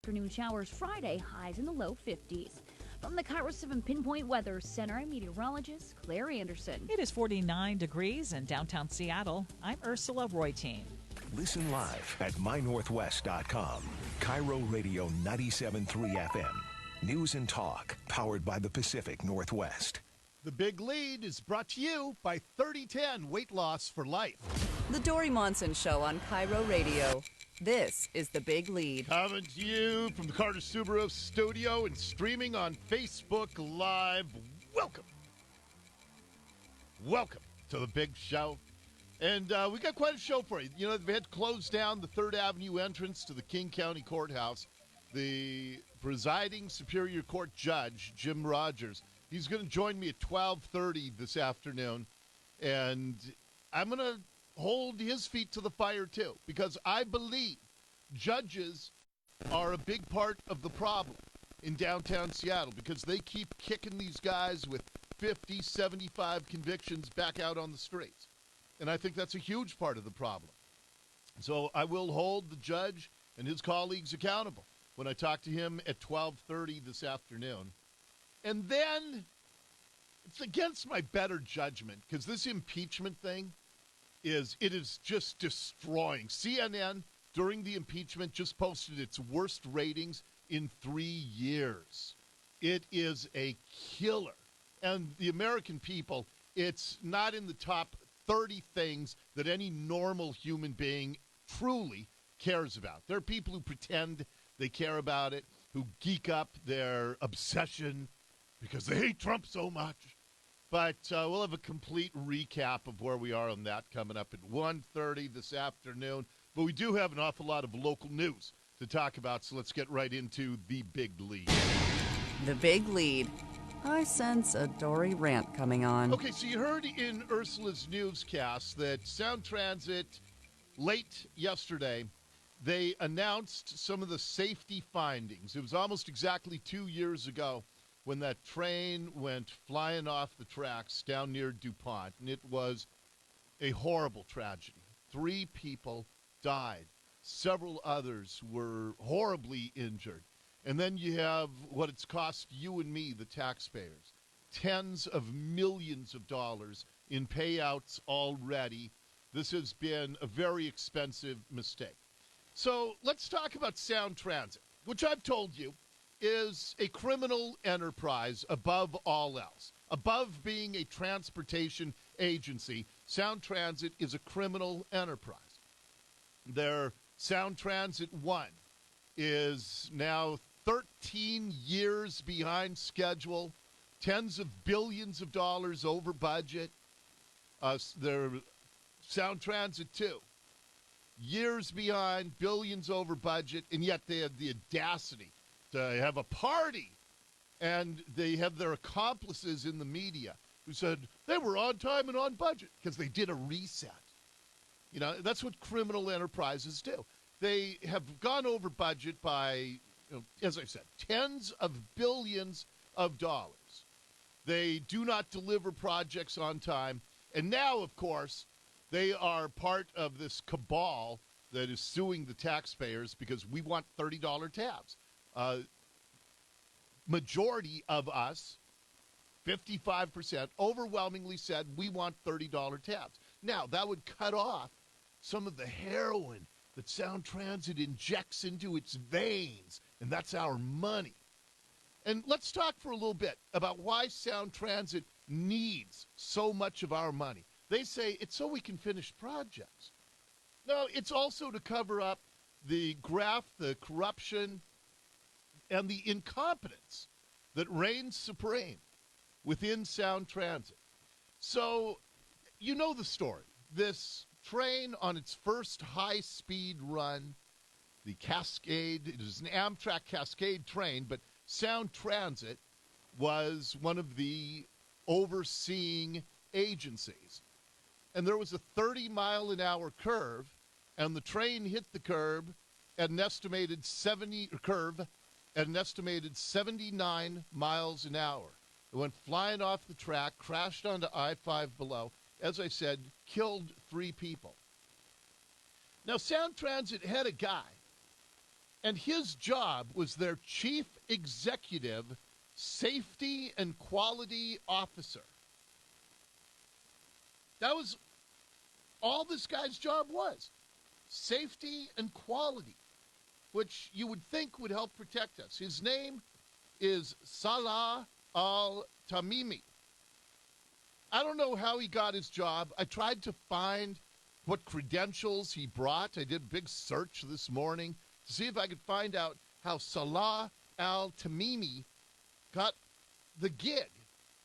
Afternoon showers Friday, highs in the low 50s. From the Cairo 7 Pinpoint Weather Center, I'm meteorologist Claire Anderson. It is 49 degrees in downtown Seattle. I'm Ursula Royteen. Listen live at mynorthwest.com. Cairo Radio 97.3 FM. News and talk, powered by the Pacific Northwest. The Big Lead is brought to you by 3010 Weight Loss for Life. The Dori Monson Show on Cairo Radio. This is The Big Lead. Coming to you from the Carter Subaru studio and streaming on Facebook Live. Welcome. Welcome to the big show. And we got quite a show for you. You know, they had to close down the 3rd Avenue entrance to the King County Courthouse. The presiding Superior Court Judge, Jim Rogers, he's going to join me at 12:30 this afternoon. And I'm going to hold his feet to the fire, too, because I believe judges are a big part of the problem in downtown Seattle because they keep kicking these guys with 50, 75 convictions back out on the streets. And I think that's a huge part of the problem. So I will hold the judge and his colleagues accountable when I talk to him at 12:30 this afternoon. And then it's against my better judgment because this impeachment thing is just destroying. CNN during the impeachment just posted its worst ratings in 3 years. It is a killer. And the American people, it's not in the top 30 things that any normal human being truly cares about. There are people who pretend they care about it, who geek up their obsession because they hate Trump so much. But we'll have a complete recap of where we are on that coming up at 1:30 this afternoon. But we do have an awful lot of local news to talk about, so let's get right into the big lead. The Big Lead. I sense a Dori rant coming on. Okay, so you heard in Ursula's newscast that Sound Transit, late yesterday, they announced some of the safety findings. It was almost exactly 2 years ago when that train went flying off the tracks down near DuPont, and it was a horrible tragedy. 3 people died. Several others were horribly injured. And then you have what it's cost you and me, the taxpayers, tens of millions of dollars in payouts already. This has been a very expensive mistake. So let's talk about Sound Transit, which I've told you is a criminal enterprise above all else. Above being a transportation agency, Sound Transit is a criminal enterprise. Their Sound Transit 1 is now 13 years behind schedule, tens of billions of dollars over budget. Their Sound Transit 2, years behind, billions over budget, and yet they had the audacity to have a party, and they have their accomplices in the media who said they were on time and on budget because they did a reset. You know, that's what criminal enterprises do. They have gone over budget by, as I said, tens of billions of dollars. They do not deliver projects on time. And now, of course, they are part of this cabal that is suing the taxpayers because we want $30 tabs. Majority of us, 55%, overwhelmingly said we want $30 tabs. Now, that would cut off some of the heroin that Sound Transit injects into its veins, and that's our money. And let's talk for a little bit about why Sound Transit needs so much of our money. They say it's so we can finish projects. No, it's also to cover up the graft, the corruption, and the incompetence that reigns supreme within Sound Transit. So, you know the story. This train on its first high-speed run, the Cascade, it is an Amtrak Cascade train, but Sound Transit was one of the overseeing agencies. And there was a 30-mile-an-hour curve, and the train hit the curb at an estimated 79 miles an hour. It went flying off the track, crashed onto I-5 below, as I said, killed 3 people. Now, Sound Transit had a guy And his job was their chief executive safety and quality officer. That was all this guy's job was. Safety and quality, which you would think would help protect us. His name is Salah Al-Tamimi. I don't know how he got his job. I tried to find what credentials he brought. I did a big search this morning to see if I could find out how Salah Al-Tamimi got the gig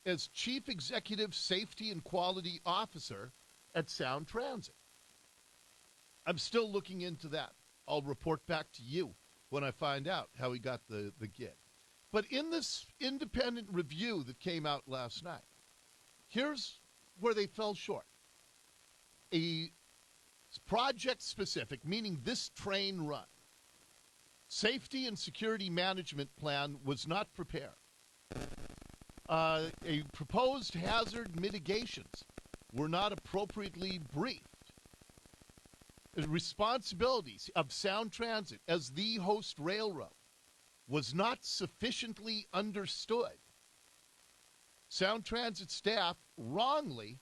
as Chief Executive Safety and Quality Officer at Sound Transit. I'm still looking into that. I'll report back to you when I find out how he got the gig. But in this independent review that came out last night, here's where they fell short. A project-specific, meaning this train run, safety and security management plan was not prepared. A proposed hazard mitigations were not appropriately briefed. The responsibilities of Sound Transit as the host railroad was not sufficiently understood. Sound Transit staff wrongly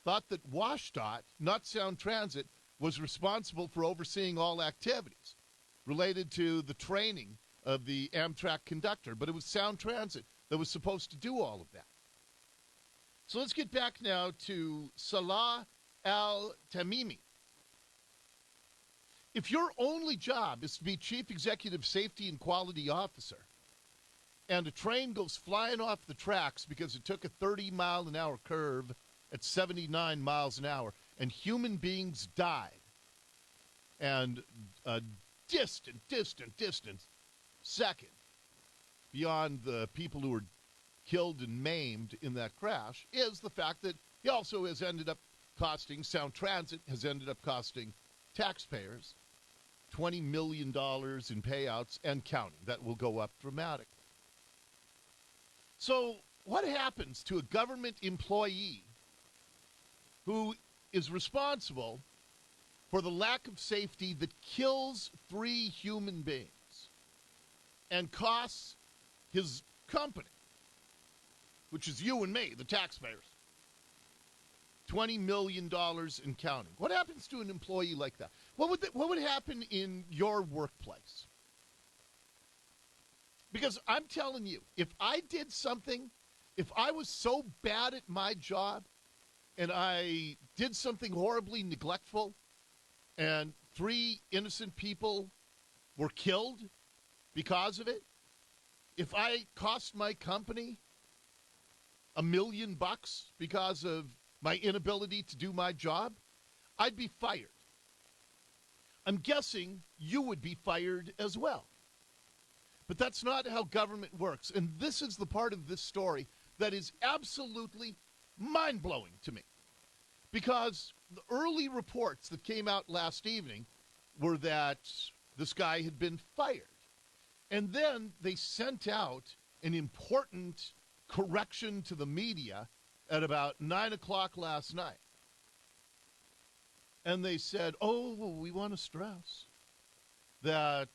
thought that WashDOT, not Sound Transit, was responsible for overseeing all activities related to the training of the Amtrak conductor, but it was Sound Transit that was supposed to do all of that. So let's get back now to Salah Al-Tamimi. If your only job is to be Chief Executive Safety and Quality Officer, and a train goes flying off the tracks because it took a 30-mile-an-hour curve at 79 miles an hour, and human beings died, and a distant second beyond the people who were killed and maimed in that crash, is the fact that he also has ended up costing, Sound Transit has ended up costing taxpayers $20 million in payouts and counting. That will go up dramatically. So what happens to a government employee who is responsible for the lack of safety that kills 3 human beings and costs his company, which is you and me, the taxpayers, $20 million and counting? What happens to an employee like that? What would happen in your workplace? Because I'm telling you, if I did something, if I was so bad at my job and I did something horribly neglectful and 3 innocent people were killed because of it, if I cost my company $1 million because of my inability to do my job, I'd be fired. I'm guessing you would be fired as well. But that's not how government works. And this is the part of this story that is absolutely mind-blowing to me. Because the early reports that came out last evening were that this guy had been fired. And then they sent out an important correction to the media at about 9 o'clock last night. And they said, we want to stress that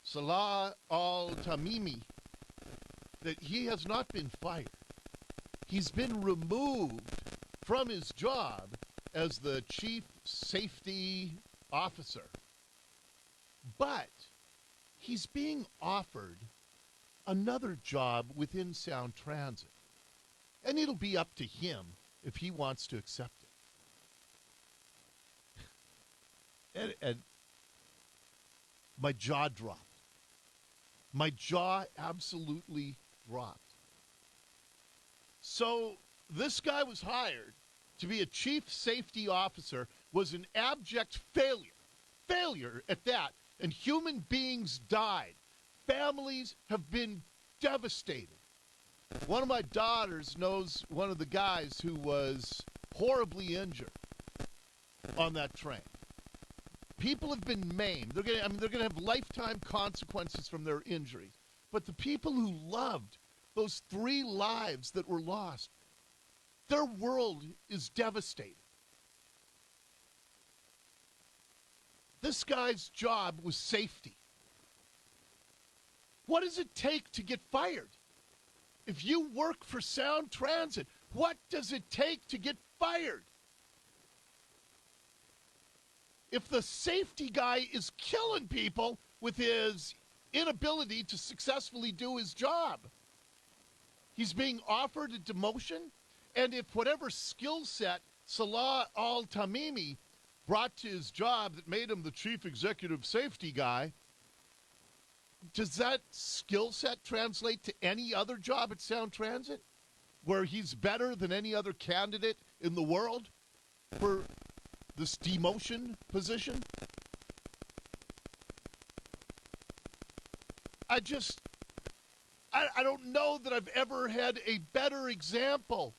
Salah Al-Tamimi, that he has not been fired. He's been removed from his job as the chief safety officer. But he's being offered another job within Sound Transit. And it'll be up to him if he wants to accept it. And my jaw dropped. My jaw absolutely dropped. So this guy was hired to be a chief safety officer, was an abject failure at that, and human beings died. Families have been devastated. One of my daughters knows one of the guys who was horribly injured on that train. People have been maimed. They're going to have lifetime consequences from their injuries. But the people who loved those 3 lives that were lost, their world is devastated. This guy's job was safety. What does it take to get fired? If you work for Sound Transit, what does it take to get fired? If the safety guy is killing people with his inability to successfully do his job, he's being offered a demotion, and if whatever skill set Salah Al-Tamimi brought to his job that made him the chief executive safety guy, does that skill set translate to any other job at Sound Transit where he's better than any other candidate in the world for this demotion position? I don't know that I've ever had a better example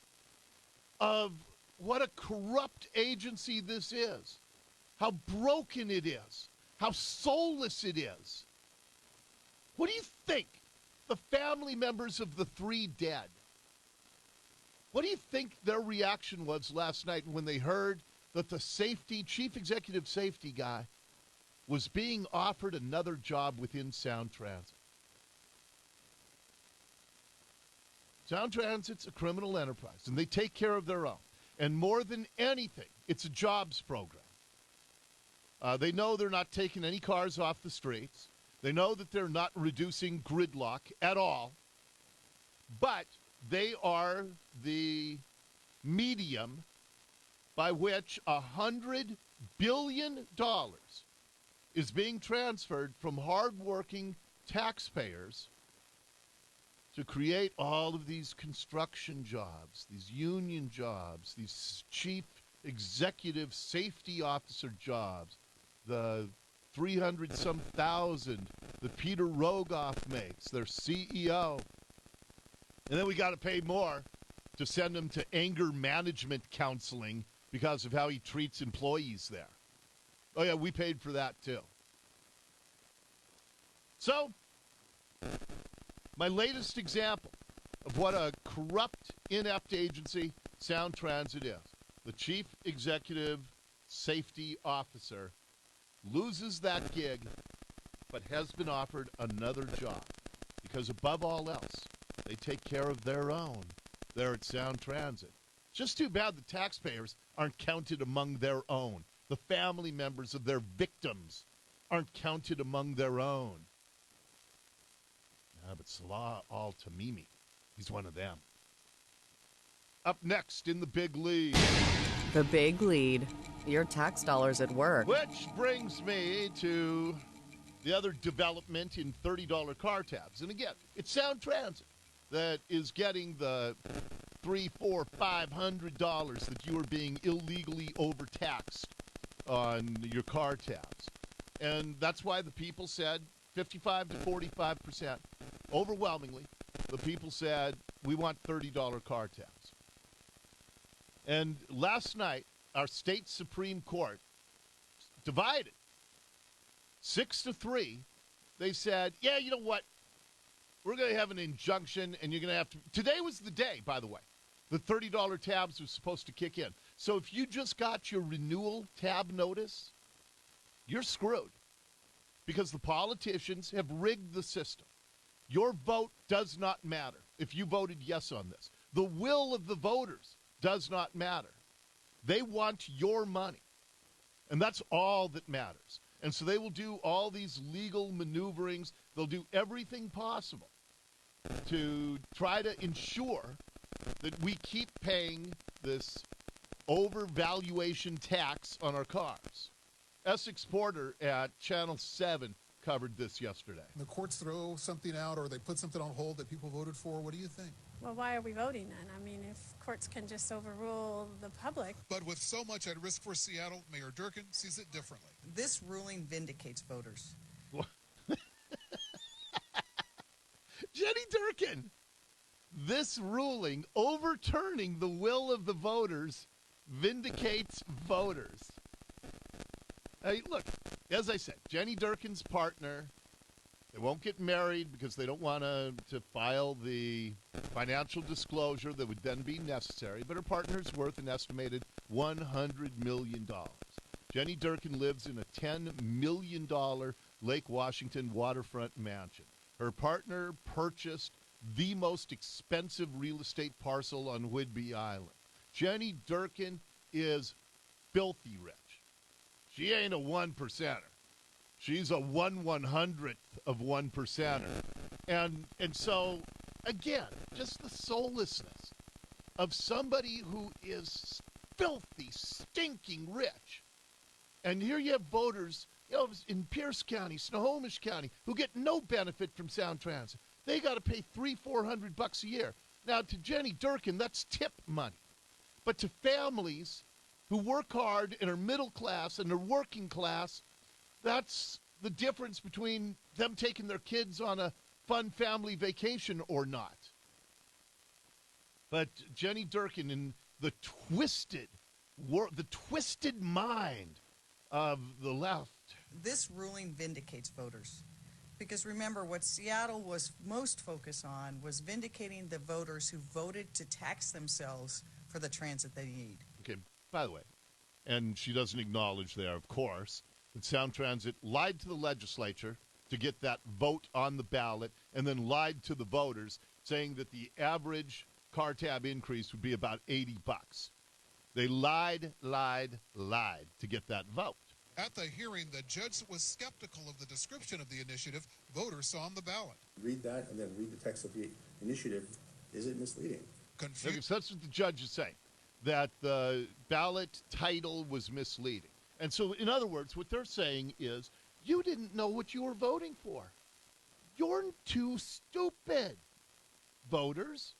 of what a corrupt agency this is, how broken it is, how soulless it is. What do you think the family members of the 3 dead, what do you think their reaction was last night when they heard that the chief executive safety guy was being offered another job within Sound Transit? Sound Transit's a criminal enterprise, and they take care of their own. And more than anything, it's a jobs program. They know they're not taking any cars off the streets. They know that they're not reducing gridlock at all. But they are the medium by which $100 billion is being transferred from hardworking taxpayers to create all of these construction jobs, these union jobs, these chief executive safety officer jobs, the 300-some thousand that Peter Rogoff makes, their CEO. And then we got to pay more to send him to anger management counseling because of how he treats employees there. Oh, yeah, we paid for that, too. So, my latest example of what a corrupt, inept agency Sound Transit is. The chief executive safety officer loses that gig, but has been offered another job. Because above all else, they take care of their own there at Sound Transit. It's just too bad the taxpayers aren't counted among their own. The family members of their victims aren't counted among their own. But Salah Al-Tamimi, he's one of them. Up next in the big lead. The big lead. Your tax dollars at work. Which brings me to the other development in $30 car tabs. And again, it's Sound Transit that is getting the $300, $400, $500 that you are being illegally overtaxed on your car tabs. And that's why the people said 55 to 45%. Overwhelmingly, the people said, we want $30 car tabs. And last night, our state Supreme Court divided 6-3. They said, yeah, you know what? We're going to have an injunction, and you're going to have to. Today was the day, by the way. The $30 tabs were supposed to kick in. So if you just got your renewal tab notice, you're screwed. Because the politicians have rigged the system. Your vote does not matter if you voted yes on this. The will of the voters does not matter. They want your money. And that's all that matters. And so they will do all these legal maneuverings. They'll do everything possible to try to ensure that we keep paying this overvaluation tax on our cars. Essex Porter at Channel 7 covered this yesterday. The courts throw something out or they put something on hold that people voted for. What do you think? Well, why are we voting then? I mean, if courts can just overrule the public. But with so much at risk for Seattle, Mayor Durkin sees it differently. This ruling vindicates voters. Jenny Durkin, this ruling overturning the will of the voters vindicates voters. Hey, look, as I said, Jenny Durkin's partner, they won't get married because they don't want to file the financial disclosure that would then be necessary, but her partner's worth an estimated $100 million. Jenny Durkin lives in a $10 million Lake Washington waterfront mansion. Her partner purchased the most expensive real estate parcel on Whidbey Island. Jenny Durkin is filthy rich. She ain't a 1%er. She's a 1/100th of 1%er. And so, again, just the soullessness of somebody who is filthy, stinking rich. And here you have voters, in Pierce County, Snohomish County, who get no benefit from Sound Transit. They got to pay $300-400 a year. Now, to Jenny Durkin, that's tip money. But to families who work hard and are middle class and are working class, that's the difference between them taking their kids on a fun family vacation or not. But Jenny Durkin, in the twisted mind of the left. This ruling vindicates voters. Because remember, what Seattle was most focused on was vindicating the voters who voted to tax themselves for the transit they need. Okay, by the way, and she doesn't acknowledge there, of course, that Sound Transit lied to the legislature to get that vote on the ballot and then lied to the voters, saying that the average car tab increase would be about $80. They lied to get that vote. At the hearing, the judge was skeptical of the description of the initiative voters saw on the ballot. Read that and then read the text of the initiative. Is it misleading? Okay, so that's what the judge is saying, that the ballot title was misleading. And so, in other words, what they're saying is, you didn't know what you were voting for. You're too stupid, voters.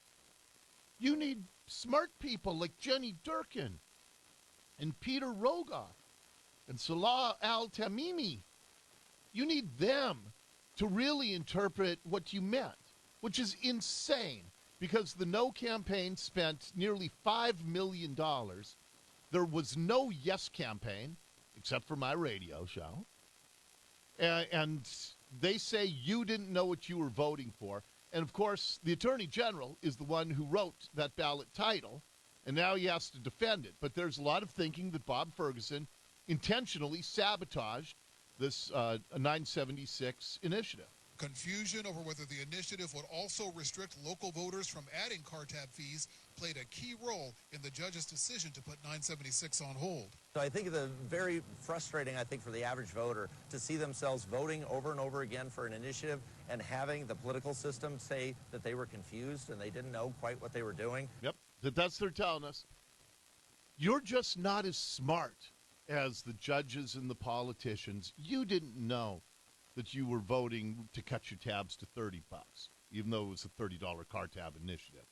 You need smart people like Jenny Durkin and Peter Rogoff and Salah Al-Tamimi. You need them to really interpret what you meant, which is insane, because the No campaign spent nearly $5 million. There was no Yes campaign, except for my radio show. And they say you didn't know what you were voting for. And, of course, the Attorney General is the one who wrote that ballot title, and now he has to defend it. But there's a lot of thinking that Bob Ferguson intentionally sabotaged this 976 initiative. Confusion over whether the initiative would also restrict local voters from adding car tab fees played a key role in the judge's decision to put 976 on hold. So I think it's very frustrating, for the average voter to see themselves voting over and over again for an initiative and having the political system say that they were confused and they didn't know quite what they were doing. Yep, that's what they're telling us. You're just not as smart as the judges and the politicians. You didn't know that you were voting to cut your tabs to $30, even though it was a $30 car tab initiative.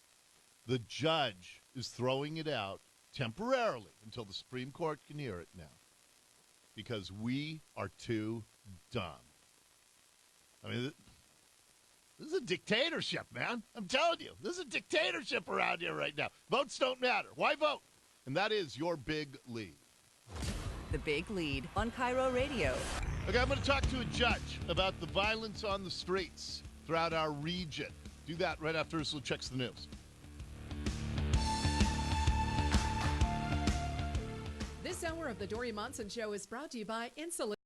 The judge is throwing it out temporarily until the Supreme Court can hear it now, because we are too dumb. I mean, this is a dictatorship, man. I'm telling you, this is a dictatorship around here right now. Votes don't matter. Why vote? And that is your big lead. The Big Lead on Cairo Radio. Okay, I'm going to talk to a judge about the violence on the streets throughout our region. Do that right after Ursula checks the news. This hour of the Dori Monson Show is brought to you by Insulin.